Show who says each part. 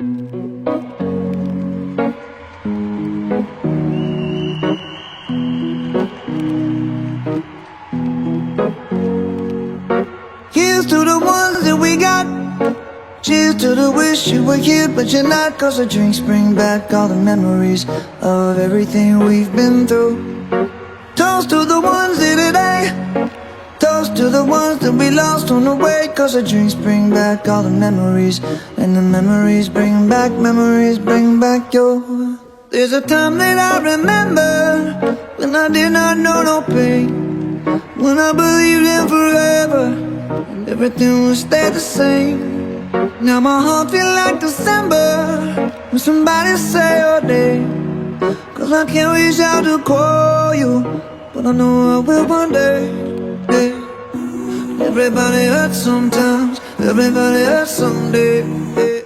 Speaker 1: Here's to the ones that we got. Cheers to the wish you were here but you're not. Cause the drinks bring back all the memories of everything we've been through. Toast to the ones here today. Toast to the ones that we lost on the way. Cause the drinks bring back all the memories. And the memories bring back your. There's a time that I remember when I did not know no pain, when I believed in forever and everything would stay the same. Now my heart feel like December when somebody say your name. Cause I can't reach out to call you, but I know I will one day. Hey. Everybody hurts sometimes, everybody hurts someday. Hey.